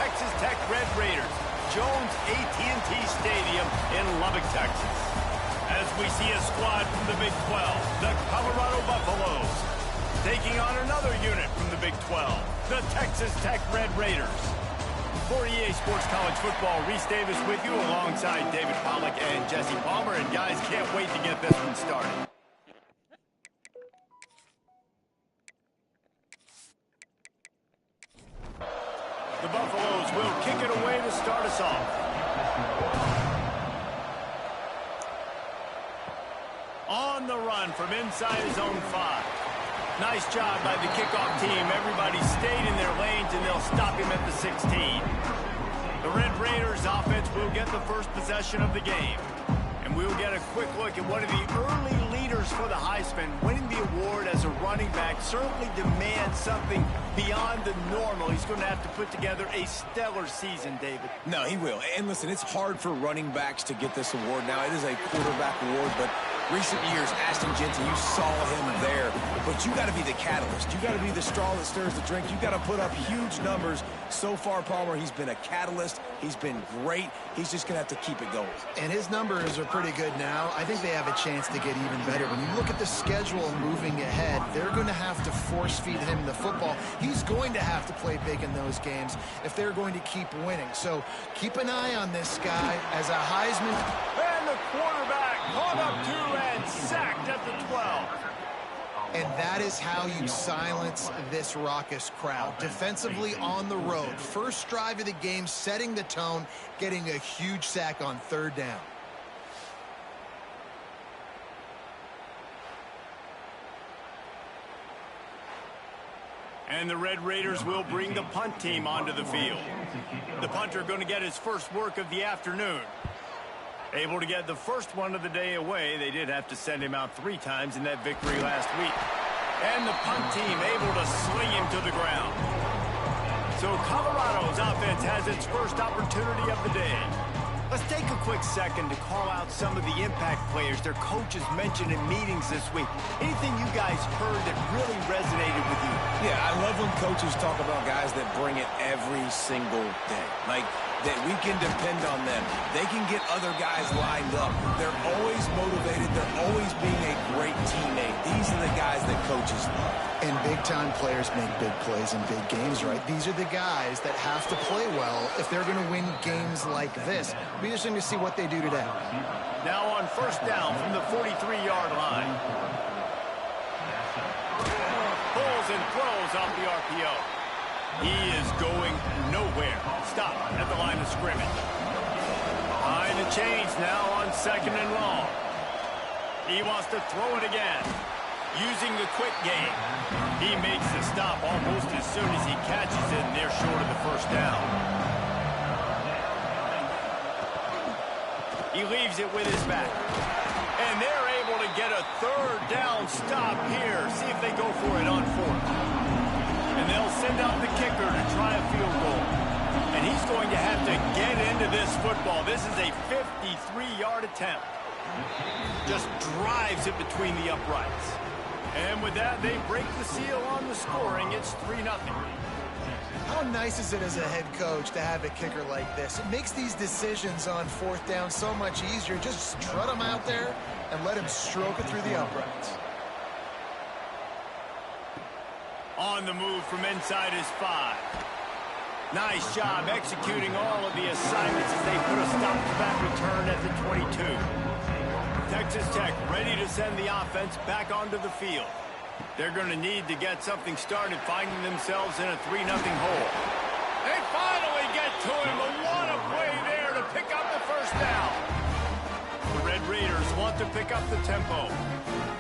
Texas Tech Red Raiders, Jones AT&T Stadium in Lubbock, Texas. As we see a squad from the Big 12, the Colorado Buffaloes, taking on another unit from the Big 12, the Texas Tech Red Raiders. For EA Sports College Football, Reese Davis with you alongside David Pollack and Jesse Palmer. And guys, can't wait to get this one started. The Buffaloes will kick it away to start us off. On the run from inside his own 5. Nice job by the kickoff team. Everybody stayed in their lanes, and they'll stop him at the 16. The Red Raiders offense will get the first possession of the game. And we'll get a quick look at one of the early leaders for the Heisman. Winning the award as a running back certainly demands something beyond the normal. He's going to have to put together a stellar season, David. No, he will. And listen, it's hard for running backs to get this award now. It is a quarterback award, but recent years, Ashton Jensen, you saw him there. But you got to be the catalyst. You got to be the straw that stirs the drink. You got to put up huge numbers. So far, Palmer, he's been a catalyst. He's been great. He's just going to have to keep it going. And his numbers are pretty good now. I think they have a chance to get even better. When you look at the schedule moving ahead, they're going to have to force-feed him the football. He's going to have to play big in those games if they're going to keep winning. So keep an eye on this guy as a Heisman. And the quarterback caught up 2 and sacked at the 12. And that is how you silence this raucous crowd. Defensively on the road. First drive of the game, setting the tone, getting a huge sack on 3rd down. And the Red Raiders will bring the punt team onto the field. The punter going to get his first work of the afternoon. Able to get the first one of the day away. They did have to send him out 3 times in that victory last week. And the punt team able to sling him to the ground. So Colorado's offense has its first opportunity of the day. Let's take a quick second to call out some of the impact players their coaches mentioned in meetings this week. Anything you guys heard that really resonated with you? Yeah, I love when coaches talk about guys that bring it every single day. Like, that we can depend on them. They can get other guys lined up. They're always motivated. They're always being a great teammate. These are the guys that coaches love. And big-time players make big plays in big games, right? These are the guys that have to play well if they're going to win games like this. It'll be interesting to see what they do today. Now on 1st down from the 43-yard line. Pulls and throws off the RPO. He is going nowhere. Stop at the line of scrimmage. Behind the chains now on 2nd and long. He wants to throw it again. Using the quick game. He makes the stop almost as soon as he catches it, and they're short of the 1st down. He leaves it with his back. And they're able to get a 3rd down stop here. See if they go for it on 4th. And they'll send out the kicker to try a field goal. And he's going to have to get into this football. This is a 53-yard attempt. Just drives it between the uprights. And with that, they break the seal on the scoring. It's 3-0. How nice is it as a head coach to have a kicker like this? It makes these decisions on 4th down so much easier. Just strut him out there and let him stroke it through the uprights. On the move from inside his 5. Nice job executing all of the assignments as they put a stop to that return at the 22. Texas Tech ready to send the offense back onto the field. They're going to need to get something started, finding themselves in a 3-0 hole. They finally get to him, but what a play there to pick up the 1st down. The Red Raiders want to pick up the tempo.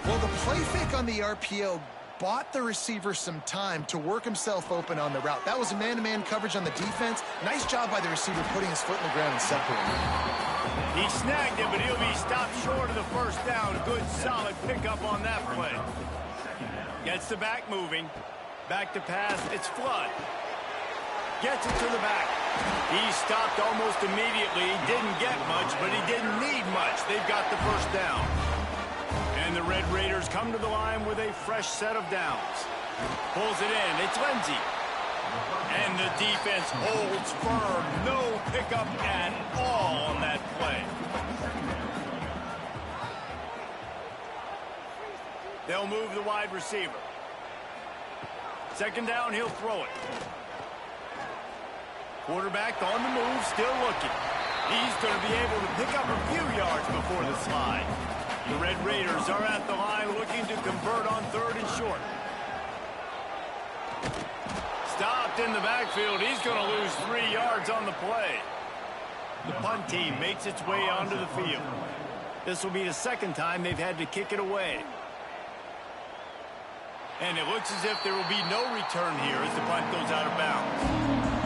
Well, the play fake on the RPO bought the receiver some time to work himself open on the route. That was a man-to-man coverage on the defense. Nice job by the receiver putting his foot in the ground and separating. He snagged it, but he'll be stopped short of the 1st down. Good, solid pickup on that play. Gets the back moving. Back to pass. It's Flood. Gets it to the back. He stopped almost immediately. He didn't get much, but he didn't need much. They've got the 1st down. And the Red Raiders come to the line with a fresh set of downs. Pulls it in. It's Lindsey. And the defense holds firm. No pickup at all on that play. They'll move the wide receiver. Second down, he'll throw it. Quarterback on the move, still looking. He's going to be able to pick up a few yards before the slide. The Red Raiders are at the line looking to convert on 3rd and short. Stopped in the backfield. He's going to lose 3 yards on the play. The punt team makes its way onto the field. This will be the second time they've had to kick it away. And it looks as if there will be no return here as the punt goes out of bounds.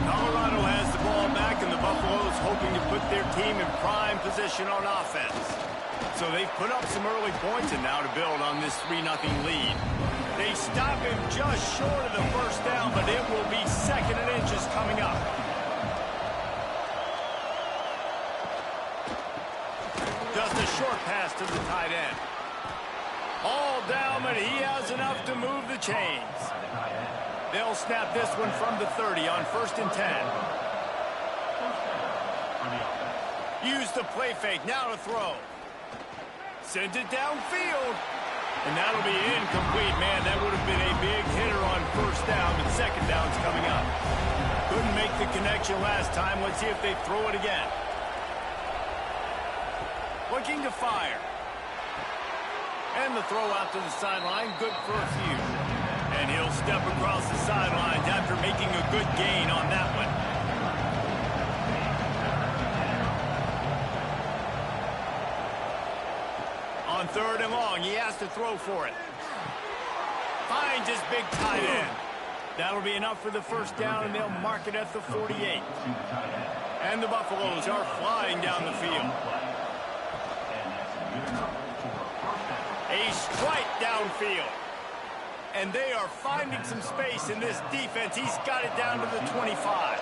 Colorado has the ball back, and the Buffaloes hoping to put their team in prime position on offense. So they've put up some early points and now to build on this 3-0 lead. They stop him just short of the first down, but it will be 2nd and inches coming up. Just a short pass to the tight end. All down, but he has enough to move the chains. They'll snap this one from the 30 on 1st and 10. Use the play fake, now to throw. Sends it downfield. And that'll be incomplete, man. That would have been a big hitter on 1st down, but 2nd down's coming up. Couldn't make the connection last time. Let's see if they throw it again. Looking to fire. And the throw out to the sideline, good for a few. And he'll step across the sidelines after making a good gain on that one. On 3rd and long, he has to throw for it. Finds his big tight end. That'll be enough for the 1st down, and they'll mark it at the 48. And the Buffaloes are flying down the field. A strike downfield. And they are finding some space in this defense. He's got it down to the 25.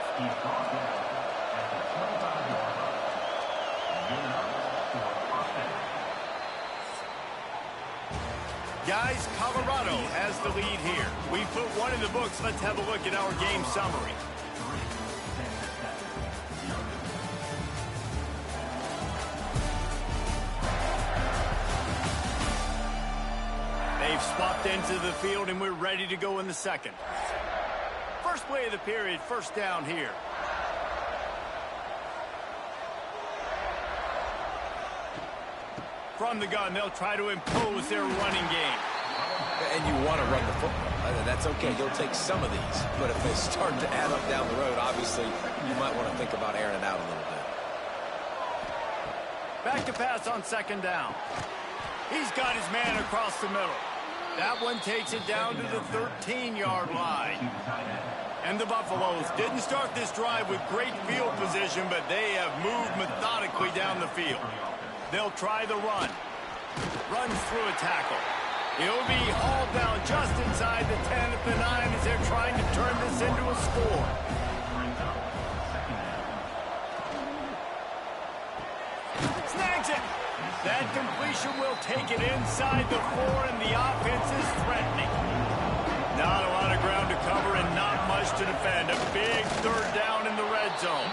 Guys, Colorado has the lead here. We put one in the books. Let's have a look at our game summary. They've swapped into the field, and we're ready to go in the 2nd. First play of the period, 1st down here. From the gun, they'll try to impose their running game. And you want to run the football. That's okay. You'll take some of these. But if they start to add up down the road, obviously, you might want to think about airing it out a little bit. Back to pass on 2nd down. He's got his man across the middle. That one takes it down to the 13-yard line. And the Buffaloes didn't start this drive with great field position, but they have moved methodically down the field. They'll try the run. Runs through a tackle. He'll be hauled down just inside the 10 at the 9 as they're trying to turn this into a score. Snags it. That completion will take it inside the 4, and the offense is threatening. Not a lot of ground to cover and not much to defend. A big 3rd down in the red zone.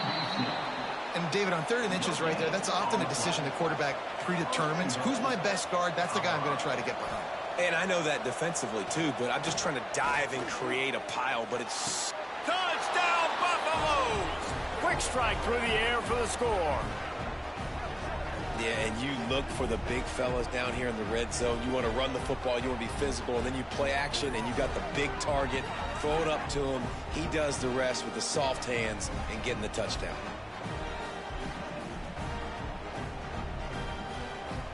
And, David, on 3rd and inches right there, that's often a decision the quarterback predetermines. Who's my best guard? That's the guy I'm going to try to get behind. And I know that defensively, too, but I'm just trying to dive and create a pile, but it's... Touchdown, Buffaloes! Quick strike through the air for the score. Yeah, and you look for the big fellas down here in the red zone. You want to run the football, you want to be physical, and then you play action, and you got the big target. Throw it up to him. He does the rest with the soft hands and getting the touchdown.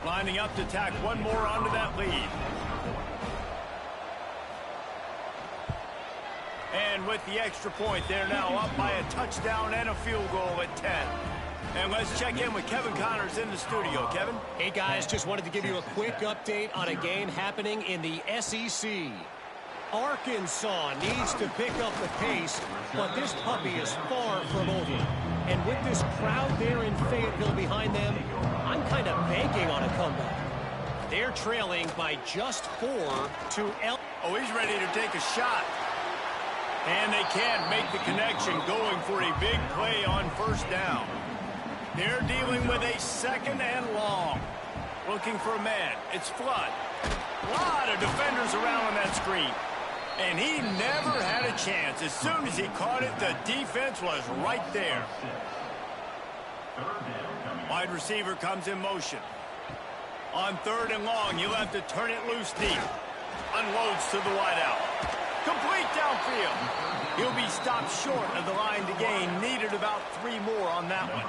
Lining up to tack one more onto that lead. And with the extra point, they're now up by a touchdown and a field goal at 10. And let's check in with Kevin Connors in the studio. Kevin? Hey, guys, just wanted to give you a quick update on a game happening in the SEC. Arkansas needs to pick up the pace, but this puppy is far from over. And with this crowd there in Fayetteville behind them, I'm kind of banking on a comeback. They're trailing by just 4 to L. Oh, he's ready to take a shot. And they can't make the connection, going for a big play on first down. They're dealing with a second and long. Looking for a man. It's Flood. A lot of defenders around on that screen. And he never had a chance. As soon as he caught it, the defense was right there. Wide receiver comes in motion. On third and long, you'll have to turn it loose deep. Unloads to the wideout. Complete downfield. He'll be stopped short of the line to gain. Needed about 3 more on that one.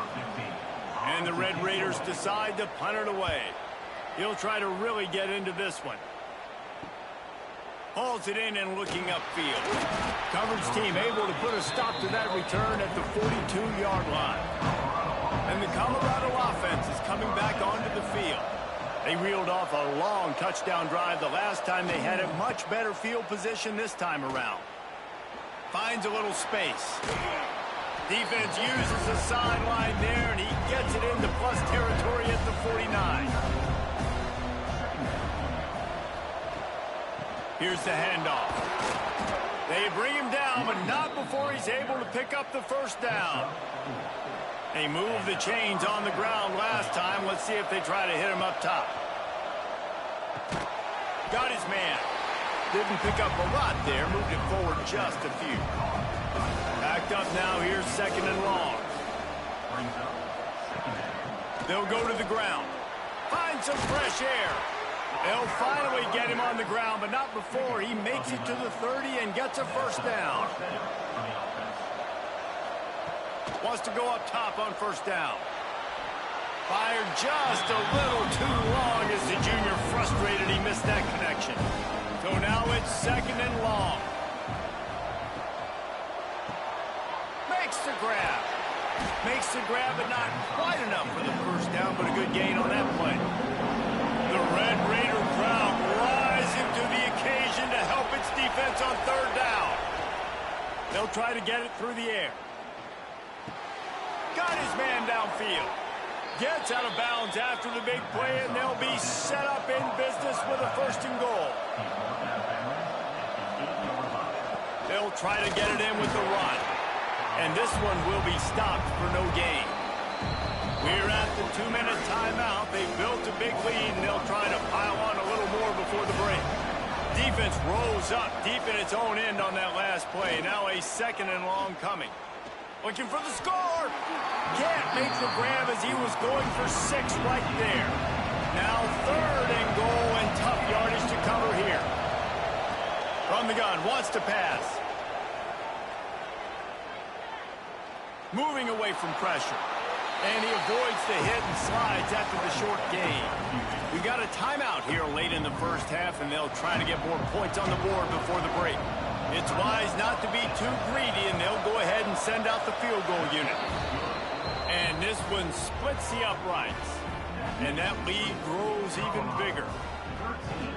And the Red Raiders decide to punt it away. He'll try to really get into this one. Hauls it in and looking upfield. Coverage team able to put a stop to that return at the 42-yard line. And the Colorado offense is coming back onto the field. They reeled off a long touchdown drive the last time they had a much better field position this time around. Finds a little space. Defense uses the sideline there, and he gets it into plus territory at the 49. Here's the handoff. They bring him down, but not before he's able to pick up the first down. They moved the chains on the ground last time. Let's see if they try to hit him up top. Got his man. Didn't pick up a lot there. Moved it forward just a few. Backed up now. Here's second and long. They'll go to the ground. Find some fresh air. They'll finally get him on the ground, but not before he makes it to the 30 and gets a first down. Wants to go up top on first down. Fired just a little too long as the junior frustrated he missed that connection. So now it's second and long. Makes the grab. Makes the grab, but not quite enough for the first down, but a good gain on that play. The Red Raider crowd rising to the occasion to help its defense on third down. They'll try to get it through the air. Got his man downfield. Gets out of bounds after the big play, and they'll be set up in business with a first and goal. They'll try to get it in with the run. And this one will be stopped for no gain. We're at the 2-minute timeout. They built a big lead, and they'll try to pile on a little more before the break. Defense rose up deep in its own end on that last play. Now a second and long coming. Looking for the score. Can't make the grab as he was going for 6 right there. Now third and goal and tough yardage to cover here. From the gun, wants to pass. Moving away from pressure. And he avoids the hit and slides after the short gain. We got a timeout here late in the first half, and they'll try to get more points on the board before the break. It's wise not to be too greedy, and they'll go ahead and send out the field goal unit. And this one splits the uprights. And that lead grows even bigger.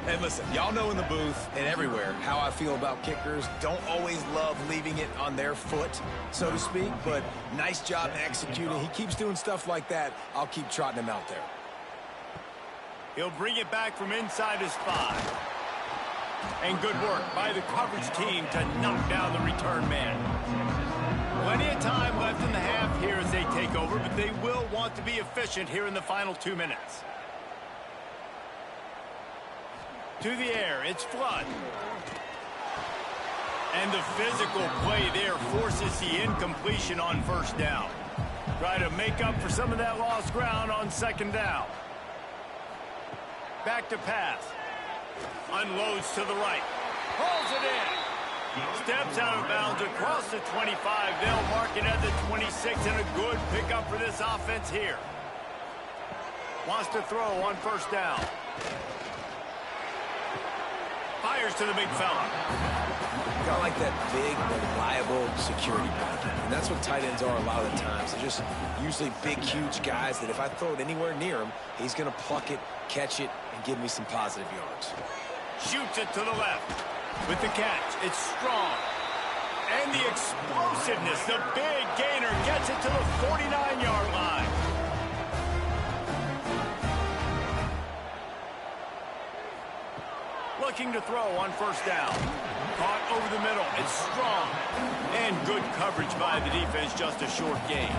And listen, y'all know in the booth and everywhere how I feel about kickers. Don't always love leaving it on their foot, so to speak, but nice job executing. He keeps doing stuff like that. I'll keep trotting him out there. He'll bring it back from inside his 5. And good work by the coverage team to knock down the return man. Plenty of time left in the half here as they take over, but they will want to be efficient here in the final 2 minutes. To the air, it's Flood. And the physical play there forces the incompletion on first down. Try to make up for some of that lost ground on second down. Back to pass. Unloads to the right. Pulls it in. Steps out of bounds across the 25. They'll mark it at the 26, and a good pickup for this offense here. Wants to throw on first down. Fires to the big fella. I like that big, reliable security blanket. And that's what tight ends are a lot of the times. They're just usually big, huge guys that if I throw it anywhere near him, he's going to pluck it, catch it, and give me some positive yards. Shoots it to the left. With the catch, it's strong. And the explosiveness, the big gainer gets it to the 49-yard line. Looking to throw on first down. Caught over the middle. It's strong. And good coverage by the defense, just a short gain.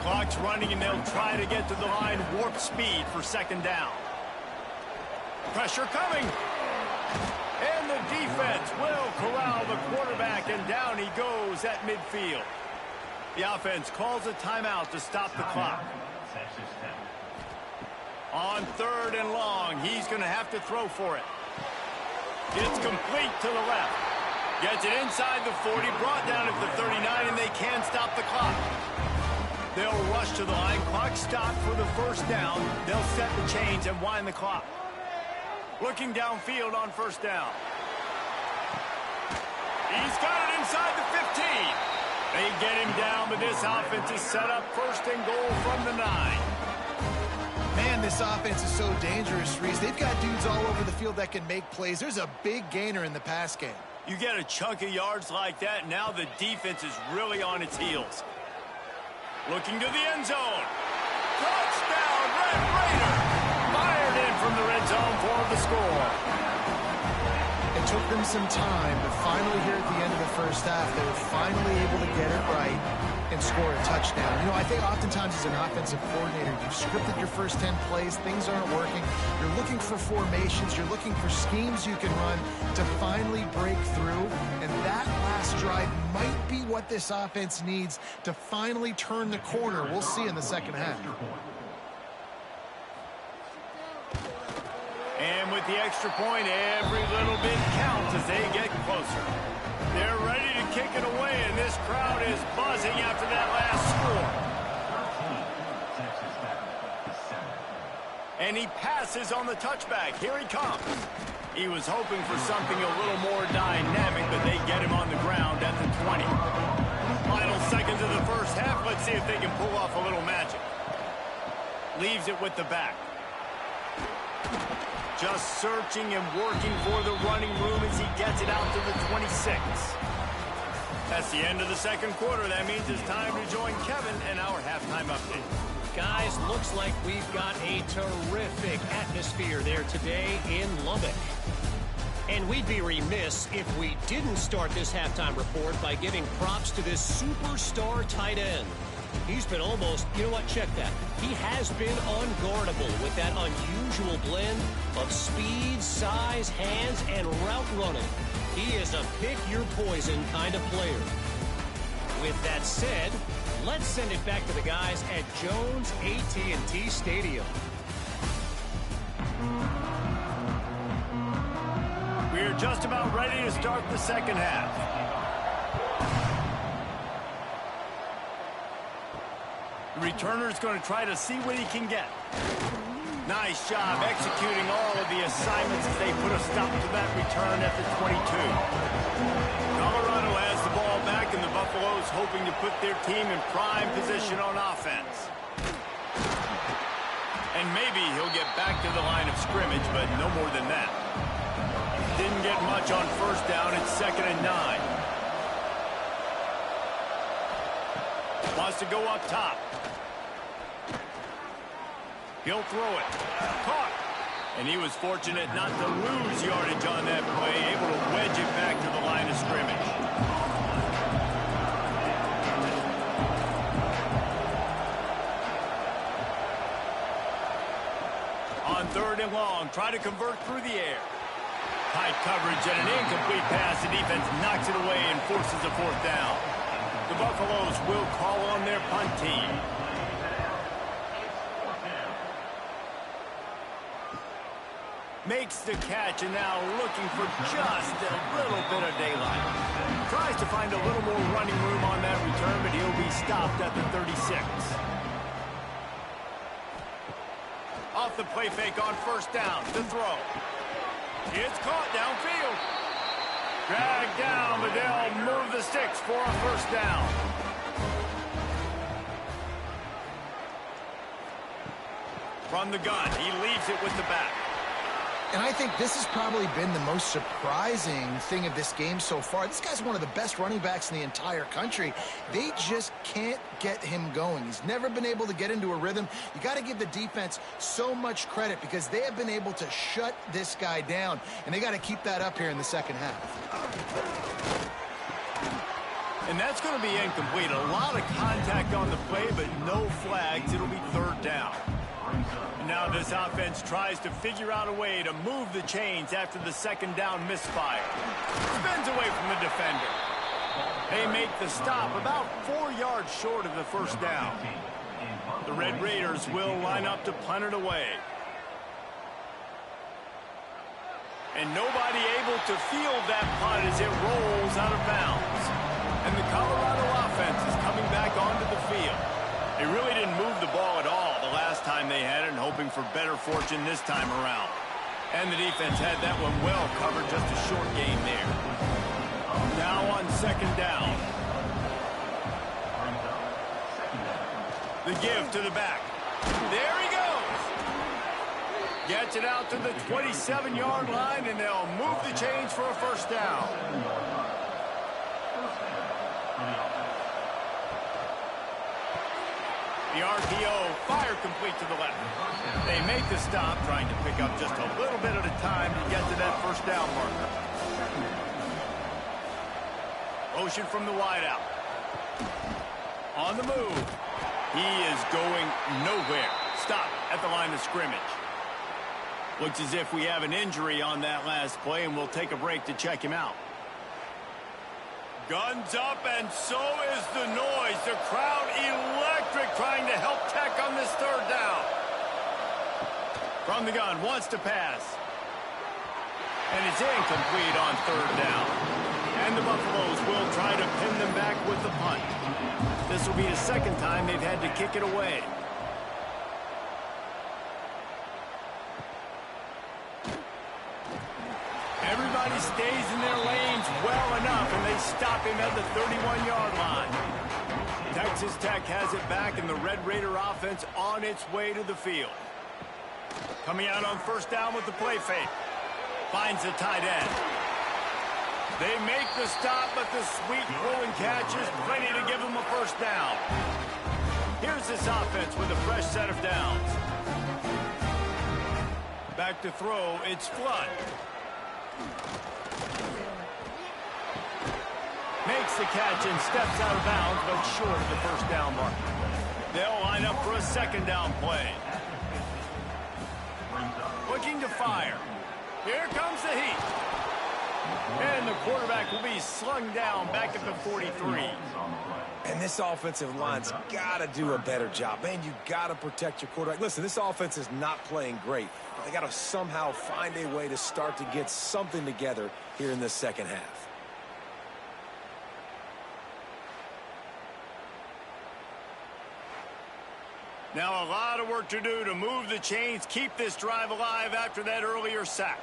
Clock's running, and they'll try to get to the line. Warp speed for second down. Pressure coming. And the defense will corral the quarterback, and down he goes at midfield. The offense calls a timeout to stop the clock. On 3rd and long, he's going to have to throw for it. It's complete to the left. Gets it inside the 40, brought down at the 39, and they can stop the clock. They'll rush to the line. Clock stopped for the first down. They'll set the chains and wind the clock. Looking downfield on first down. He's got it inside the 15. They get him down, but this offense is set up 1st and goal from the 9. Man, this offense is so dangerous, Reese. They've got dudes all over the field that can make plays. There's a big gainer in the pass game. You get a chunk of yards like that, now the defense is really on its heels. Looking to the end zone. Touchdown, Red Raider! Fired in from the red zone for the score. It took them some time, but finally here at the end of the first half, they were finally able to get it right and score a touchdown. You know, I think oftentimes as an offensive coordinator, you've scripted your first 10 plays, things aren't working. You're looking for formations, you're looking for schemes you can run to finally break through, and that last drive might be what this offense needs to finally turn the corner. We'll see in the second half. And with the extra point, every little bit counts as they get closer. They're ready to kick it away, and this crowd is buzzing after that last score. And he passes on the touchback. Here he comes. He was hoping for something a little more dynamic, but they get him on the ground at the 20. Final seconds of the first half. Let's see if they can pull off a little magic. Leaves it with the back. Just searching and working for the running room as he gets it out to the 26. That's the end of the second quarter. That means it's time to join Kevin and our halftime update. Guys, looks like we've got a terrific atmosphere there today in Lubbock. And we'd be remiss if we didn't start this halftime report by giving props to this superstar tight end. He's been almost, you know what, check that. He has been unguardable with that unusual blend of speed, size, hands, and route running. He is a pick-your-poison kind of player. With that said, let's send it back to the guys at Jones AT&T Stadium. We're just about ready to start the second half. The returner's going to try to see what he can get. Nice job executing all of the assignments as they put a stop to that return at the 22. Colorado has the ball back, and the Buffaloes hoping to put their team in prime position on offense. And maybe he'll get back to the line of scrimmage, but no more than that. Didn't get much on first down. It's 2nd and 9. Wants to go up top. He'll throw it. Caught. And he was fortunate not to lose yardage on that play, able to wedge it back to the line of scrimmage. On 3rd and long, try to convert through the air. Tight coverage and an incomplete pass. The defense knocks it away and forces a 4th down. The Buffaloes will call on their punt team. Makes the catch, and now looking for just a little bit of daylight. Tries to find a little more running room on that return, but he'll be stopped at the 36. Off the play fake on first down to throw. It's caught downfield. Dragged down, but they'll move the sticks for a first down. From the gun, he leaves it with the back. And I think this has probably been the most surprising thing of this game so far. This guy's one of the best running backs in the entire country. They just can't get him going. He's never been able to get into a rhythm. You got to give the defense so much credit because they have been able to shut this guy down. And they got to keep that up here in the second half. And that's going to be incomplete. A lot of contact on the play, but no flags. It'll be third down. Now this offense tries to figure out a way to move the chains after the second down misfire. Spins away from the defender. They make the stop about 4 yards short of the first down. The Red Raiders will line up to punt it away. And nobody able to field that punt as it rolls out of bounds. And the Colorado offense is coming back onto the field. They really didn't move the ball at all the last time they had it, and hoping for better fortune this time around. And the defense had that one well covered, just a short gain there. Now on second down. The give to the back. There he goes. Gets it out to the 27-yard line, and they'll move the chains for a first down. The RPO, fire complete to the left. They make the stop, trying to pick up just a little bit at a time to get to that first down marker. Motion from the wideout. On the move. He is going nowhere. Stop at the line of scrimmage. Looks as if we have an injury on that last play, and we'll take a break to check him out. Guns up, and so is the noise. The crowd electric, trying to help Tech on this third down. From the gun, wants to pass. And it's incomplete on third down. And the Buffaloes will try to pin them back with the punt. This will be the second time they've had to kick it away. Everybody stays in their lanes well enough, and they stop him at the 31-yard line. Texas Tech has it back, and the Red Raider offense on its way to the field. Coming out on first down with the play fake. Finds the tight end. They make the stop, but the sweet rolling catch is plenty to give them a first down. Here's this offense with a fresh set of downs. Back to throw, it's Flood. Makes the catch and steps out of bounds, but short of the first down mark. They'll line up for a second down play. Looking to fire. Here comes the heat. And the quarterback will be slung down back at the 43. And this offensive line's got to do a better job. Man, you got to protect your quarterback. Listen, this offense is not playing great. They got to somehow find a way to start to get something together here in the second half. Now a lot of work to do to move the chains, keep this drive alive after that earlier sack.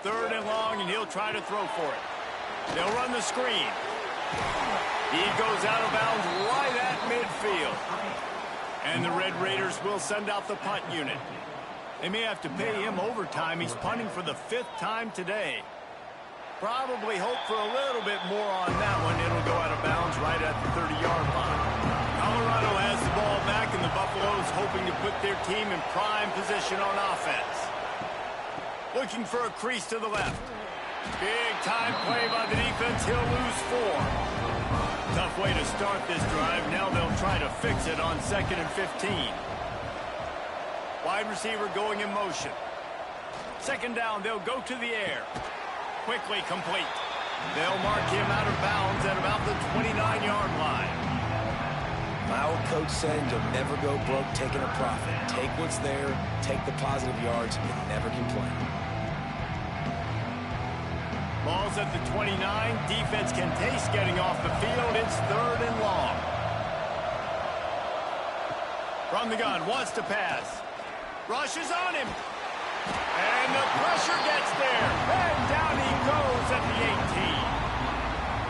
Third and long, and he'll try to throw for it. They'll run the screen. He goes out of bounds right at midfield. And the Red Raiders will send out the punt unit. They may have to pay him overtime. He's punting for the 5th time today. Probably hope for a little bit more on that one. It'll go out of bounds right at the 30-yard line. Colorado has the ball back, and the Buffaloes hoping to put their team in prime position on offense. Looking for a crease to the left. Big time play by the defense. He'll lose 4. Tough way to start this drive. Now they'll try to fix it on 2nd and 15. Wide receiver going in motion. Second down, they'll go to the air. Quickly complete. They'll mark him out of bounds at about the 29-yard line. My old coach said you'll never go broke taking a profit. Take what's there, take the positive yards, and never complain. Ball's at the 29. Defense can taste getting off the field. It's 3rd and long. From the gun, wants to pass. Rushes on him. And the pressure gets there. And down he goes at the 18.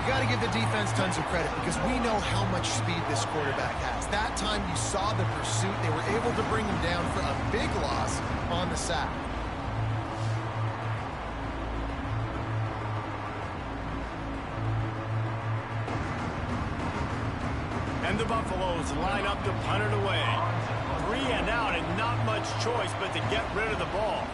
You got to give the defense tons of credit because we know how much speed this quarterback has. That time you saw the pursuit. They were able to bring him down for a big loss on the sack. And the Buffaloes line up to punt it away. 3 and out and not much choice but to get rid of the ball.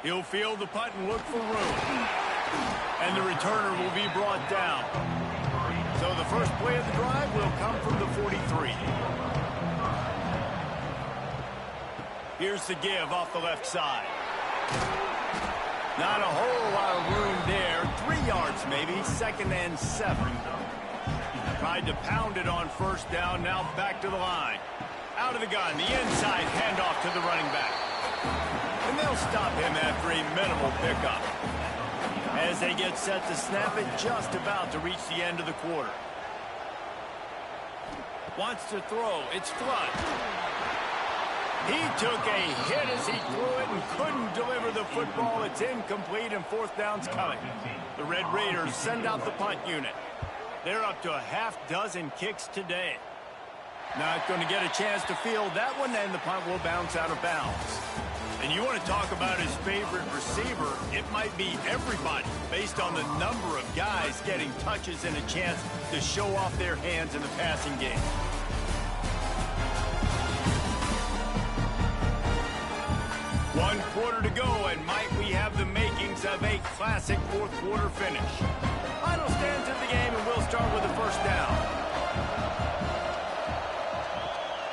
He'll field the punt and look for room. And the returner will be brought down. So the first play of the drive will come from the 43. Here's the give off the left side. Not a whole lot of room there. 3 yards maybe. 2nd and 7. Tried to pound it on first down. Now back to the line. Out of the gun. The inside handoff to the running back. And they'll stop him after a minimal pickup. As they get set to snap it, just about to reach the end of the quarter. Wants to throw. It's Flood. He took a hit as he threw it and couldn't deliver the football. It's incomplete and 4th down's coming. The Red Raiders send out the punt unit. They're up to a half-dozen kicks today. Not going to get a chance to field that one, and the punt will bounce out of bounds. And you want to talk about his favorite receiver, it might be everybody based on the number of guys getting touches and a chance to show off their hands in the passing game. One quarter to go, and might we have the makings of a classic 4th quarter finish. Final stands of the game, and we'll start with the first down.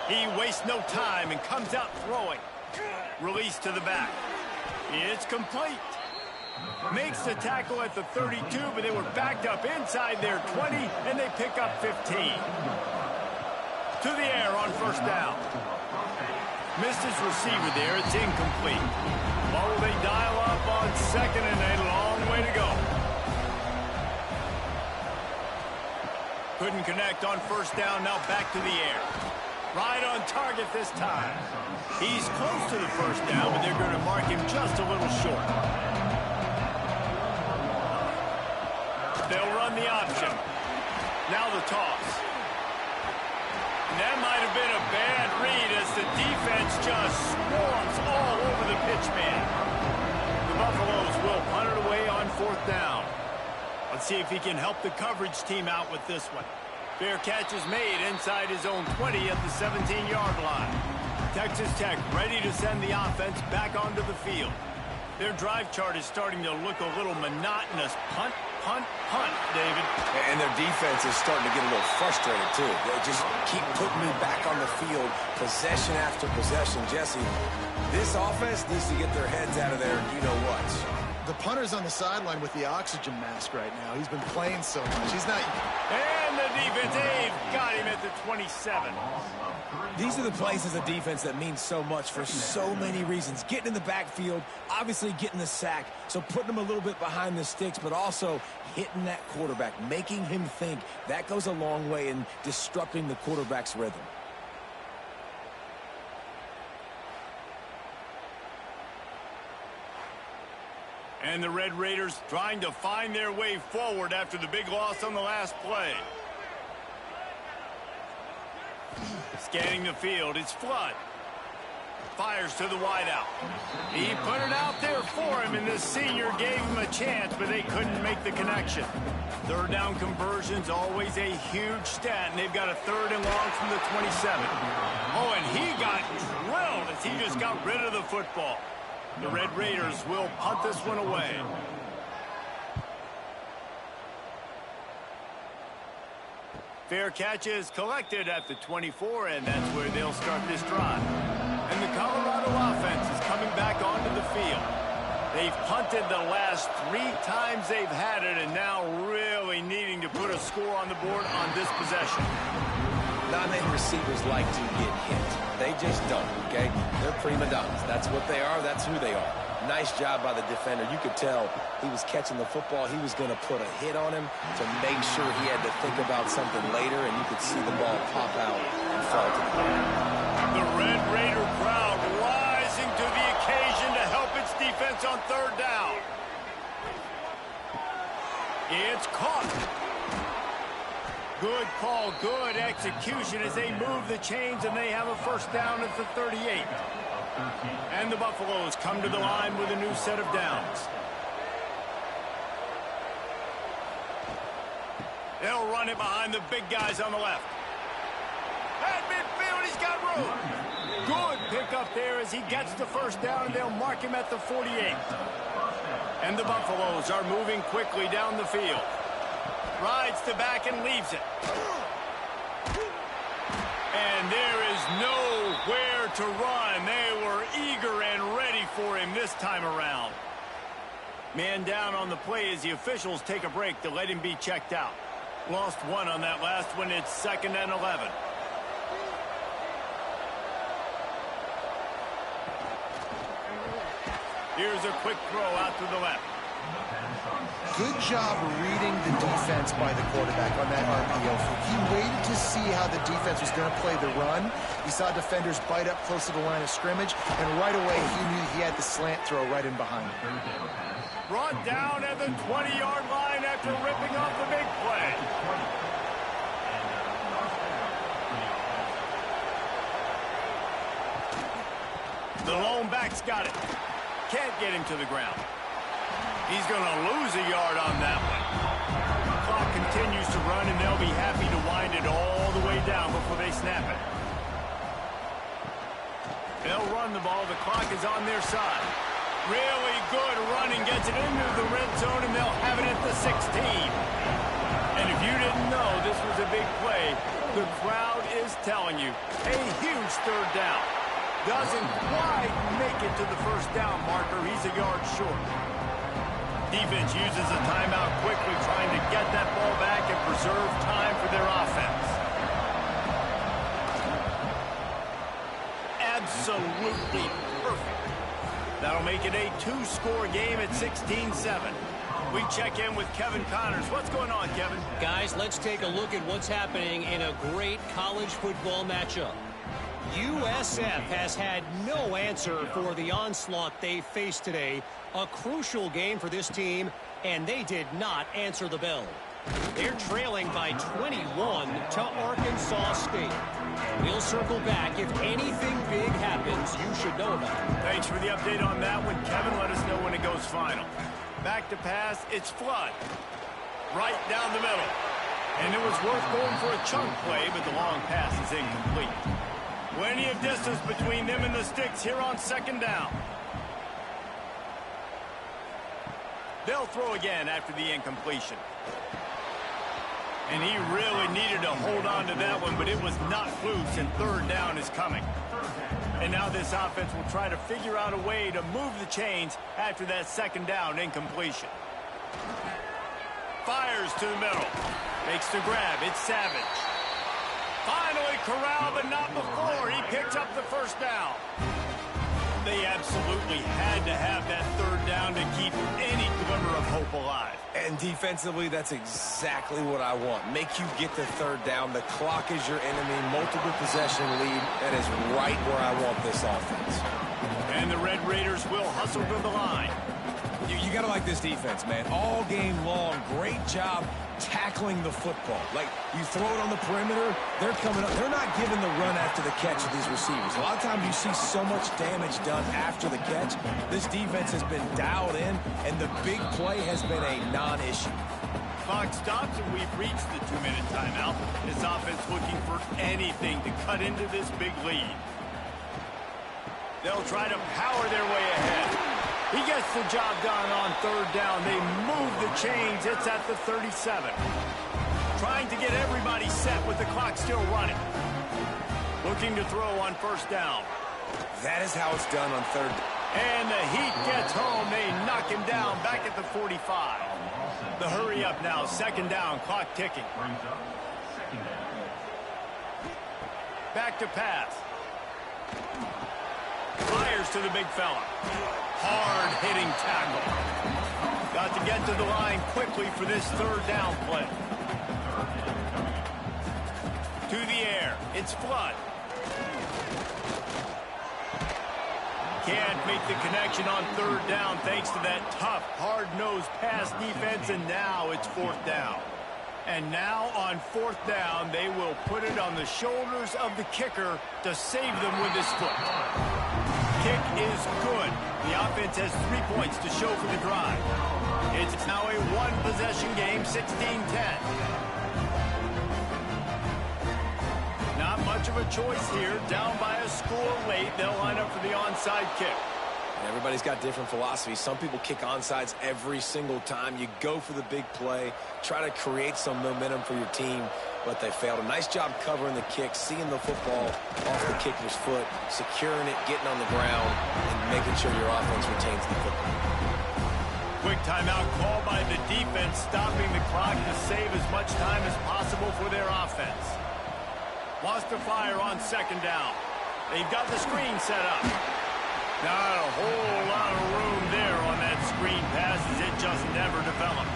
He wastes no time and comes out throwing. Release to the back. It's complete. Makes the tackle at the 32, but they were backed up inside their 20, and they pick up 15. To the air on first down. Missed his receiver there. It's incomplete. Ball will they dial up on 2nd and a long way to go. Couldn't connect on first down. Now back to the air. Right on target this time. He's close to the first down, but they're going to mark him just a little short. They'll run the option. Now the toss. And that might have been a bad read as the defense just swarms all over the pitch man. The Buffaloes will punt it away on 4th down. Let's see if he can help the coverage team out with this one. Fair catch is made inside his own 20 at the 17-yard line. Texas Tech ready to send the offense back onto the field. Their drive chart is starting to look a little monotonous. Punt, punt, punt, David. And their defense is starting to get a little frustrated, too. They just keep putting me back on the field, possession after possession. Jesse, this offense needs to get their heads out of there, you know what. The punter's on the sideline with the oxygen mask right now. He's been playing so much. He's not... And the defense, they've got him at the 27. These are the plays as a defense that mean so much for so many reasons. Getting in the backfield, obviously getting the sack, so putting him a little bit behind the sticks, but also hitting that quarterback, making him think. That goes a long way in disrupting the quarterback's rhythm. And the Red Raiders trying to find their way forward after the big loss on the last play. Scanning the field, it's Flood. Fires to the wideout. He put it out there for him, and the senior gave him a chance, but they couldn't make the connection. 3rd down conversion's always a huge stat, and they've got a 3rd and long from the 27. Oh, and he got drilled as he just got rid of the football. The Red Raiders will punt this one away. Fair catch is collected at the 24, and that's where they'll start this drive. And the Colorado offense is coming back onto the field. They've punted the last 3 times they've had it, and now really needing to put a score on the board on this possession. Not many receivers like to get hit. They just don't, okay? They're prima donnas. That's what they are. That's who they are. Nice job by the defender. You could tell he was catching the football. He was going to put a hit on him to make sure he had to think about something later, and you could see the ball pop out and fall to the ground. The Red Raider crowd rising to the occasion to help its defense defense on third down. It's caught. Good call, good execution as they move the chains, and they have a first down at the 38. And the Buffaloes come to the line with a new set of downs. They'll run it behind the big guys on the left. At midfield, he's got room. Good pickup there as he gets the first down, and they'll mark him at the 48. And the Buffaloes are moving quickly down the field. Rides the back and leaves it. And there is nowhere to run. They were eager and ready for him this time around. Man down on the play as the officials take a break to let him be checked out. Lost one on that last one. It's 2nd and 11. Here's a quick throw out to the left. Good job reading the defense by the quarterback on that RPO. He waited to see how the defense was going to play the run. He saw defenders bite up close to the line of scrimmage, and right away he knew he had the slant throw right in behind. Brought down at the 20-yard line after ripping off the big play. The lone back's got it. Can't get him to the ground. He's going to lose a yard on that one. Clock continues to run, and they'll be happy to wind it all the way down before they snap it. They'll run the ball. The clock is on their side. Really good running, gets it into the red zone, and they'll have it at the 16. And if you didn't know this was a big play, the crowd is telling you, a huge third down. Doesn't quite make it to the first down marker. He's a yard short. Defense uses a timeout quickly, trying to get that ball back and preserve time for their offense. Absolutely perfect. That'll make it a two-score game at 16-7. We check in with Kevin Connors. What's going on, Kevin? Guys, let's take a look at what's happening in a great college football matchup. USF has had no answer for the onslaught they faced today. A crucial game for this team, and they did not answer the bell. They're trailing by 21 to Arkansas State. We'll circle back. If anything big happens, you should know about it. Thanks for the update on that one, Kevin. Let us know when it goes final. Back to pass, it's Flood. Right down the middle. And it was worth going for a chunk play, but the long pass is incomplete. Plenty of distance between them and the sticks here on 2nd down. They'll throw again after the incompletion. And he really needed to hold on to that one, but it was not loose, and 3rd down is coming. And now this offense will try to figure out a way to move the chains after that 2nd down incompletion. Fires to the middle. Makes the grab. It's Savage. Finally corralled, but not before. He picks up the first down. They absolutely had to have that 3rd down to keep any glimmer of hope alive. And defensively, that's exactly what I want. Make you get the 3rd down. The clock is your enemy. Multiple possession lead. That is right where I want this offense. And the Red Raiders will hustle to the line. You got to like this defense, man. All game long, great job tackling the football. Like, you throw it on the perimeter, they're coming up. They're not giving the run after the catch of these receivers. A lot of times you see so much damage done after the catch. This defense has been dialed in, and the big play has been a non-issue. Clock stops, and we've reached the 2-minute timeout. This offense looking for anything to cut into this big lead. They'll try to power their way ahead. He gets the job done on 3rd down. They move the chains. It's at the 37. Trying to get everybody set with the clock still running. Looking to throw on 1st down. That is how it's done on 3rd down. And the heat gets home. They knock him down back at the 45. The hurry up now. 2nd down. Clock ticking. Back to pass. Fires to the big fella. Hard-hitting tackle. Got to get to the line quickly for this 3rd down play. To the air. It's Flood. can't make the connection on third down thanks to that tough, hard-nosed pass defense, and now it's fourth down. And now on fourth down, they will put it on the shoulders of the kicker to save them with his foot. Kick is good. The offense has 3 points to show for the drive. It's now a one-possession game, 16-10. Not much of a choice here. Down by a score late, they'll line up for the onside kick. Everybody's got different philosophies. Some people kick onside every single time. You go for the big play, try to create some momentum for your team, but they failed. A nice job covering the kick, seeing the football off the kicker's foot, securing it, getting on the ground, and making sure your offense retains the football. Quick timeout called by the defense, stopping the clock to save as much time as possible for their offense. Wants to fire on second down. They've got the screen set up. Not a whole lot of room there on that screen pass as it just never developed.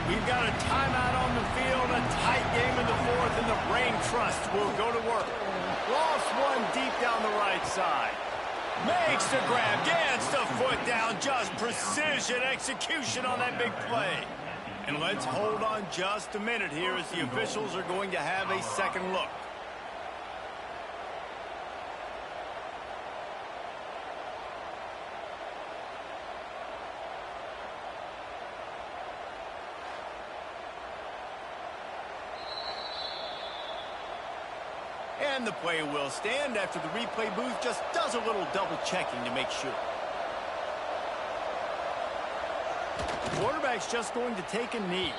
We've got a timeout on the field, a tight game in the fourth, and the Brain Trust will go to work. Lost one deep down the right side. Makes the grab, gets the foot down, just precision execution on that big play. And let's hold on just a minute here as the officials are going to have a second look. And the play will stand after the replay booth just does a little double checking to make sure. The quarterback's just going to take a knee.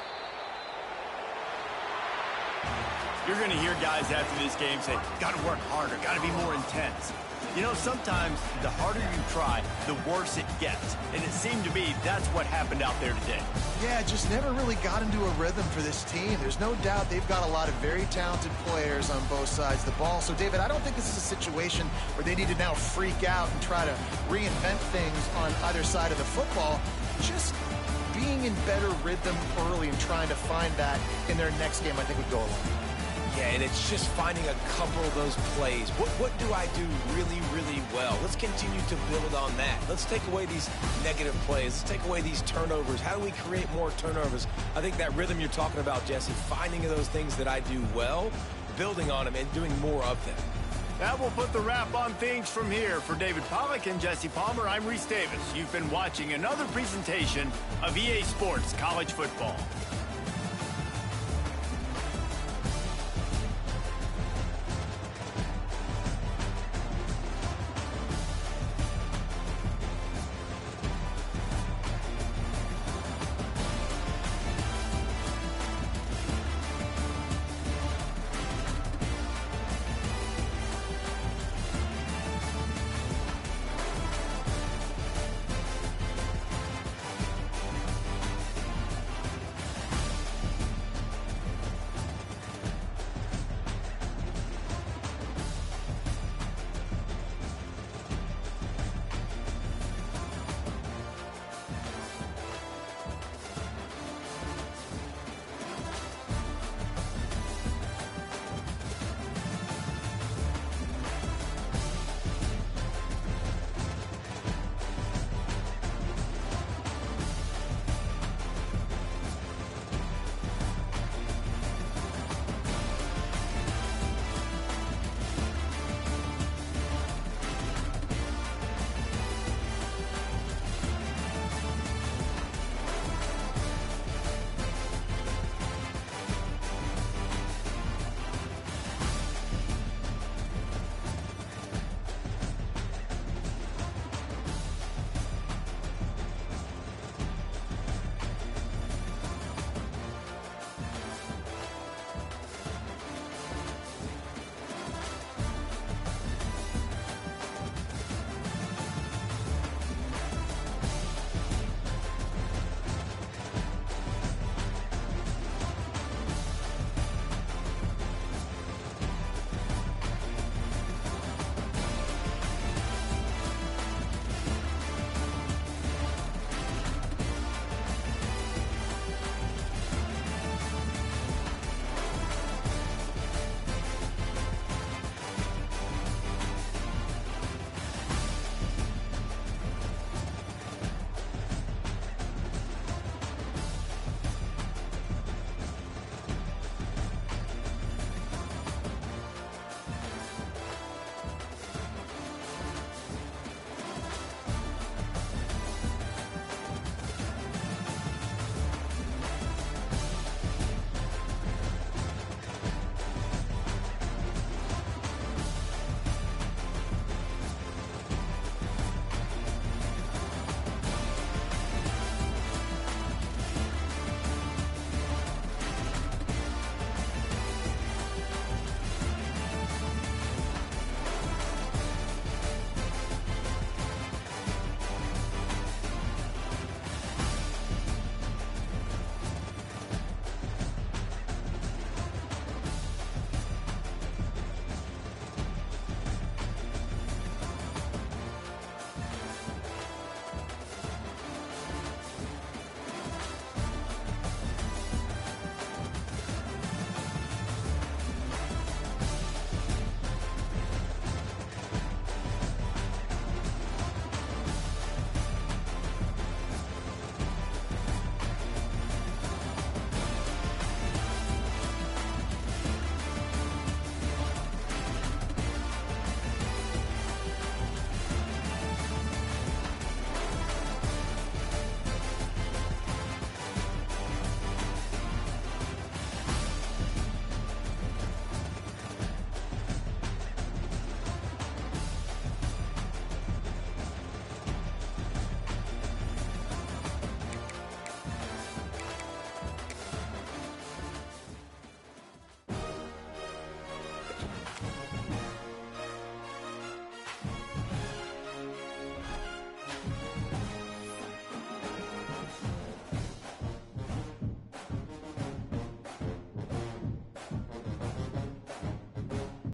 You're going to hear guys after this game say, got to work harder, got to be more intense. You know, sometimes the harder you try, the worse it gets. And it seemed to me that's what happened out there today. Yeah, just never really got into a rhythm for this team. There's no doubt they've got a lot of very talented players on both sides of the ball. So, David, I don't think this is a situation where they need to now freak out and try to reinvent things on either side of the football. Just being in better rhythm early and trying to find that in their next game, I think would go a long way. Yeah, and it's just finding a couple of those plays. What do I do really, really well? Let's continue to build on that. Let's take away these negative plays. Let's take away these turnovers. How do we create more turnovers? I think that rhythm you're talking about, Jesse, finding those things that I do well, building on them, and doing more of them. That will put the wrap on things from here. For David Pollack and Jesse Palmer, I'm Reese Davis. You've been watching another presentation of EA Sports College Football.